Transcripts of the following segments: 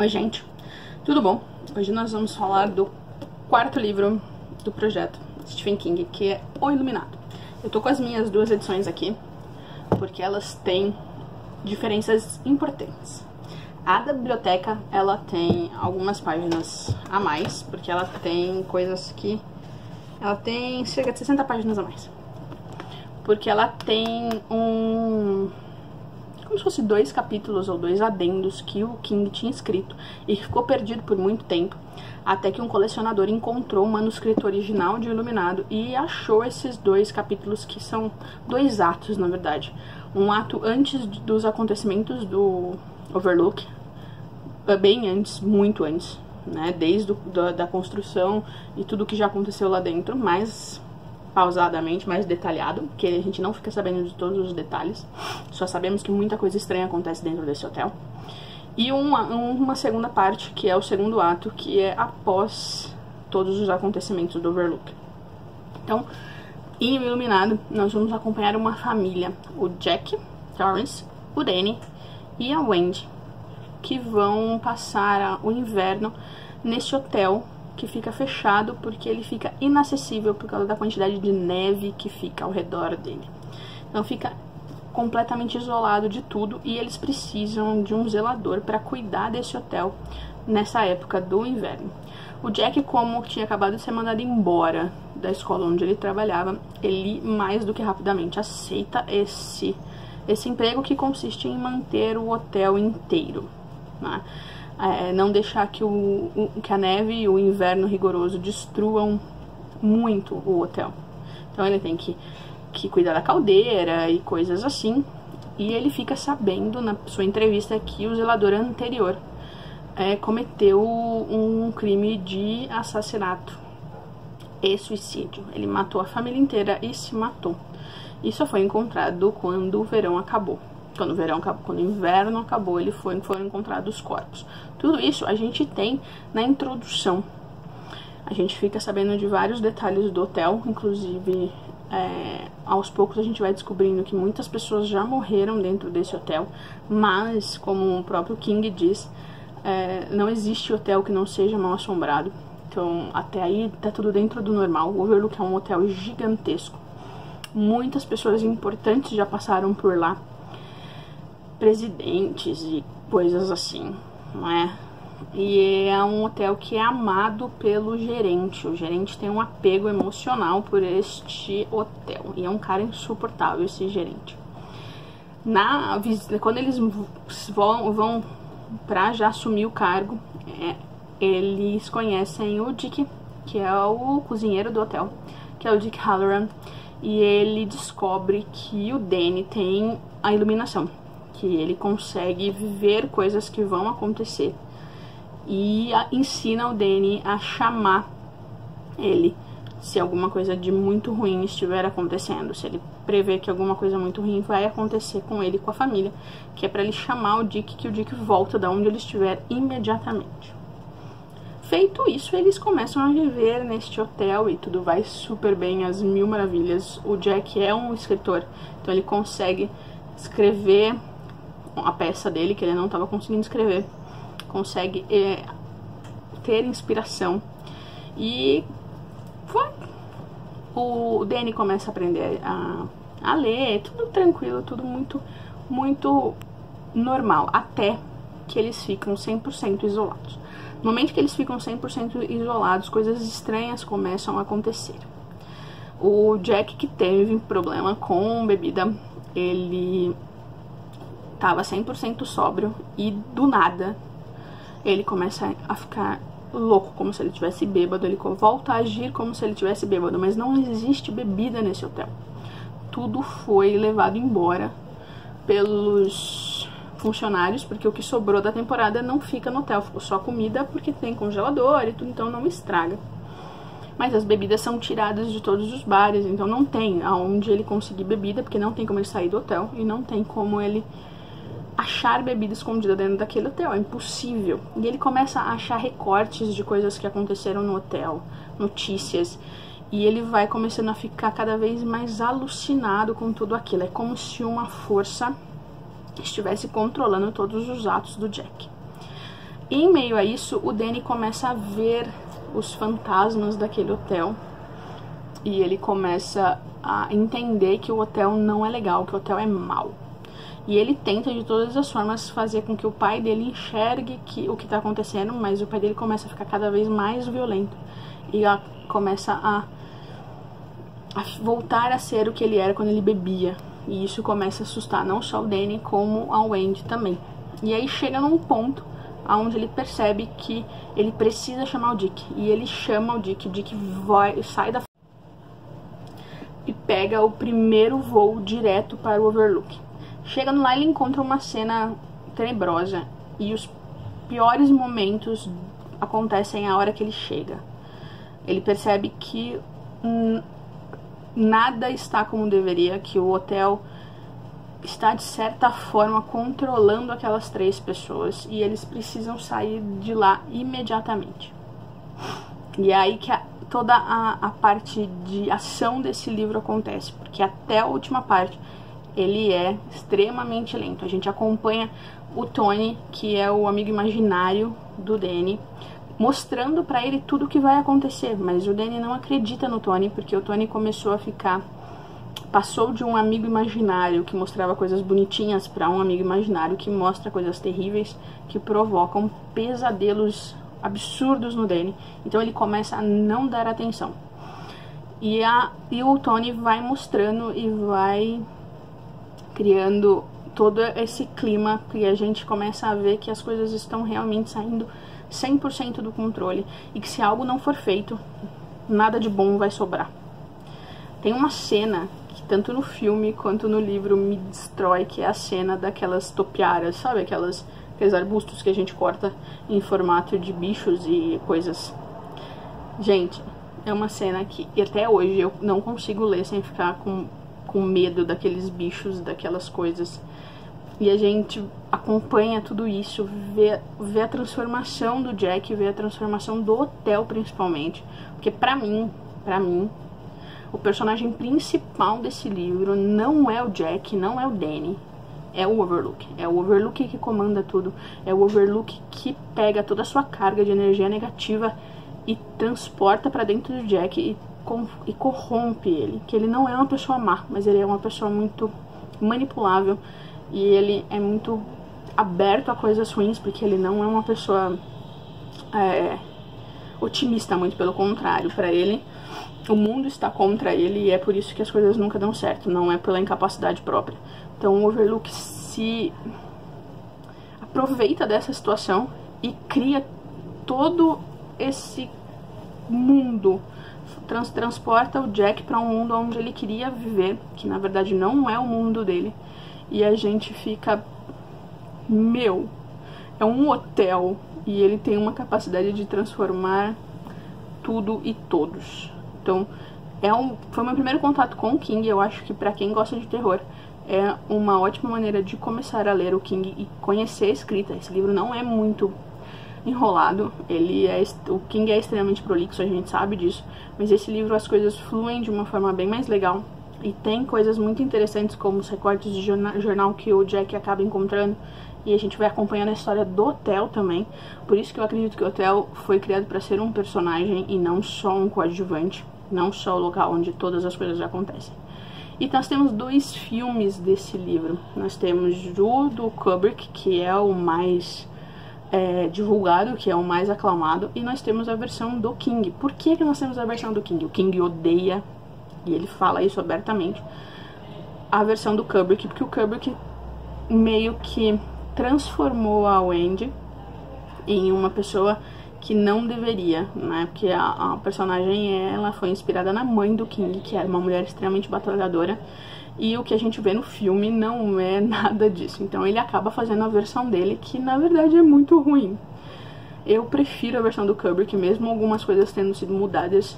Oi gente, tudo bom? Hoje nós vamos falar do quarto livro do projeto Stephen King, que é O Iluminado. Eu tô com as minhas duas edições aqui, porque elas têm diferenças importantes. A da biblioteca, ela tem algumas páginas a mais, porque ela tem coisas que... ela tem cerca de 60 páginas a mais. Porque ela tem como se fosse 2 capítulos ou 2 adendos que o King tinha escrito e ficou perdido por muito tempo, até que um colecionador encontrou o manuscrito original de Iluminado e achou esses 2 capítulos, que são 2 atos, na verdade. Um ato antes dos acontecimentos do Overlook, bem antes, muito antes, né, desde da construção e tudo que já aconteceu lá dentro, mais pausadamente, mais detalhado, porque a gente não fica sabendo de todos os detalhes, só sabemos que muita coisa estranha acontece dentro desse hotel. E uma segunda parte, que é o segundo ato, que é após todos os acontecimentos do Overlook. Então, em Iluminado, nós vamos acompanhar uma família, o Jack Torrance, o Danny e a Wendy, que vão passar o inverno nesse hotel que fica fechado porque ele fica inacessível por causa da quantidade de neve que fica ao redor dele. Então fica completamente isolado de tudo e eles precisam de um zelador para cuidar desse hotel nessa época do inverno. O Jack, como tinha acabado de ser mandado embora da escola onde ele trabalhava, ele mais do que rapidamente aceita esse emprego, que consiste em manter o hotel inteiro, né? Não deixar que a neve e o inverno rigoroso destruam muito o hotel. Então ele tem que cuidar da caldeira e coisas assim. E ele fica sabendo na sua entrevista que o zelador anterior cometeu um crime de assassinato e suicídio. Ele matou a família inteira e se matou. Isso foi encontrado quando o verão acabou. Quando o inverno acabou, foram encontrados os corpos. Tudo isso a gente tem na introdução. A gente fica sabendo de vários detalhes do hotel, inclusive aos poucos a gente vai descobrindo que muitas pessoas já morreram dentro desse hotel, mas, como o próprio King diz, não existe hotel que não seja mal assombrado. Então, até aí tá tudo dentro do normal. O Overlook é um hotel gigantesco. Muitas pessoas importantes já passaram por lá. Presidentes e coisas assim, não é? E é um hotel que é amado pelo gerente. O gerente tem um apego emocional por este hotel. E é um cara insuportável, esse gerente. Quando eles vão pra já assumir o cargo, eles conhecem o Dick, que é o cozinheiro do hotel, que é o Dick Halloran. E ele descobre que o Danny tem a iluminação, que ele consegue ver coisas que vão acontecer, e ensina o Danny a chamar ele se alguma coisa de muito ruim estiver acontecendo, se ele prevê que alguma coisa muito ruim vai acontecer com ele e com a família, que é para ele chamar o Dick, que o Dick volta da onde ele estiver imediatamente. Feito isso, eles começam a viver neste hotel e tudo vai super bem, às mil maravilhas. O Jack é um escritor, então ele consegue escrever a peça dele, que ele não estava conseguindo escrever, consegue ter inspiração. E o Danny começa a aprender a ler, tudo tranquilo, tudo muito, muito normal, até que eles ficam 100% isolados. No momento que eles ficam 100% isolados, coisas estranhas começam a acontecer. O Jack, que teve problema com bebida, ele tava 100% sóbrio e do nada ele começa a ficar louco, como se ele tivesse bêbado. Ele volta a agir como se ele tivesse bêbado, mas não existe bebida nesse hotel. Tudo foi levado embora pelos funcionários, porque o que sobrou da temporada não fica no hotel, ficou só comida, porque tem congelador e tudo, então não estraga. Mas as bebidas são tiradas de todos os bares, então não tem aonde ele conseguir bebida, porque não tem como ele sair do hotel e não tem como ele achar bebida escondida dentro daquele hotel, é impossível. E ele começa a achar recortes de coisas que aconteceram no hotel, notícias, e ele vai começando a ficar cada vez mais alucinado com tudo aquilo. É como se uma força estivesse controlando todos os atos do Jack. Em meio a isso, o Danny começa a ver os fantasmas daquele hotel e ele começa a entender que o hotel não é legal, que o hotel é mau. E ele tenta de todas as formas fazer com que o pai dele enxergue o que está acontecendo, mas o pai dele começa a ficar cada vez mais violento e começa a voltar a ser o que ele era quando ele bebia. E isso começa a assustar não só o Danny, como a Wendy também. E aí chega num ponto onde ele percebe que ele precisa chamar o Dick. E ele chama o Dick sai da e pega o primeiro voo direto para o Overlook. Chegando lá, ele encontra uma cena tenebrosa e os piores momentos acontecem a hora que ele chega. Ele percebe que nada está como deveria, que o hotel está de certa forma controlando aquelas 3 pessoas e eles precisam sair de lá imediatamente. E é aí que toda a parte de ação desse livro acontece, porque até a última parte ele é extremamente lento. A gente acompanha o Tony, que é o amigo imaginário do Danny, mostrando pra ele tudo o que vai acontecer, mas o Danny não acredita no Tony, porque o Tony passou de um amigo imaginário que mostrava coisas bonitinhas para um amigo imaginário que mostra coisas terríveis, que provocam pesadelos absurdos no Danny. Então ele começa a não dar atenção. E o Tony vai mostrando e vai criando todo esse clima que a gente começa a ver que as coisas estão realmente saindo 100% do controle e que se algo não for feito, nada de bom vai sobrar. Tem uma cena que tanto no filme quanto no livro me destrói, que é a cena daquelas topiárias, sabe? Aqueles arbustos que a gente corta em formato de bichos e coisas. Gente, é uma cena que até hoje eu não consigo ler sem ficar com medo daqueles bichos, daquelas coisas. E a gente acompanha tudo isso, vê a transformação do Jack, vê a transformação do hotel principalmente. Porque pra mim, o personagem principal desse livro não é o Jack, não é o Danny, é o Overlook. É o Overlook que comanda tudo, é o Overlook que pega toda a sua carga de energia negativa e transporta pra dentro do Jack e corrompe ele. Que ele não é uma pessoa má, mas ele é uma pessoa muito manipulável e ele é muito aberto a coisas ruins, porque ele não é uma pessoa otimista, muito pelo contrário. Para ele, o mundo está contra ele e é por isso que as coisas nunca dão certo, não é pela incapacidade própria. Então o Overlook se aproveita dessa situação e cria todo esse mundo, transporta o Jack para um mundo onde ele queria viver, que na verdade não é o mundo dele, e a gente fica, é um hotel e ele tem uma capacidade de transformar tudo e todos. Então foi meu primeiro contato com o King. Eu acho que pra quem gosta de terror é uma ótima maneira de começar a ler o King e conhecer a escrita. Esse livro não é muito enrolado, o King é extremamente prolixo, a gente sabe disso, mas esse livro as coisas fluem de uma forma bem mais legal e tem coisas muito interessantes, como os recortes de jornal que o Jack acaba encontrando, e a gente vai acompanhando a história do hotel também. Por isso que eu acredito que o hotel foi criado para ser um personagem e não só um coadjuvante, não só o local onde todas as coisas acontecem. E nós temos 2 filmes desse livro. Nós temos o do Kubrick, que é o mais divulgado, que é o mais aclamado, e nós temos a versão do King. Por que nós temos a versão do King? O King odeia, e ele fala isso abertamente, a versão do Kubrick, porque o Kubrick meio que transformou a Wendy em uma pessoa que não deveria, né? Porque a personagem, ela foi inspirada na mãe do King, que era uma mulher extremamente batalhadora, e o que a gente vê no filme não é nada disso. Então ele acaba fazendo a versão dele, que na verdade é muito ruim. Eu prefiro a versão do Kubrick, mesmo algumas coisas tendo sido mudadas,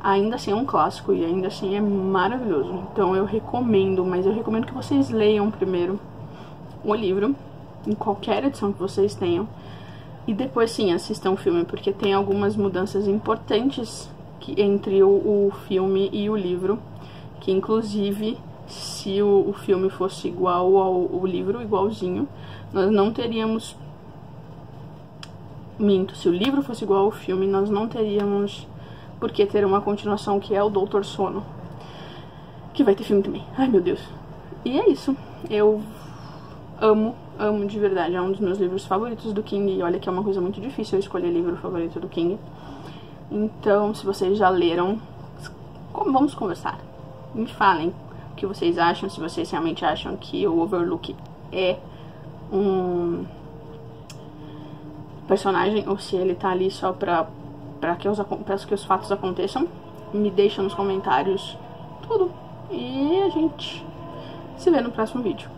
ainda assim é um clássico e ainda assim é maravilhoso. Então eu recomendo, mas eu recomendo que vocês leiam primeiro o livro, em qualquer edição que vocês tenham, e depois sim assistam o filme, porque tem algumas mudanças importantes entre o filme e o livro, que inclusive, se o filme fosse igual ao livro, igualzinho, nós não teríamos Minto, se o livro fosse igual ao filme, nós não teríamos por que ter uma continuação, que é o Doutor Sono, que vai ter filme também. Ai, meu Deus. E é isso. Eu amo de verdade. É um dos meus livros favoritos do King. E olha que é uma coisa muito difícil eu escolher livro favorito do King. Então, se vocês já leram, vamos conversar. Me falem o que vocês acham, se vocês realmente acham que o Overlook é um personagem ou se ele tá ali só para que os fatos aconteçam. Me deixa nos comentários tudo. E a gente se vê no próximo vídeo.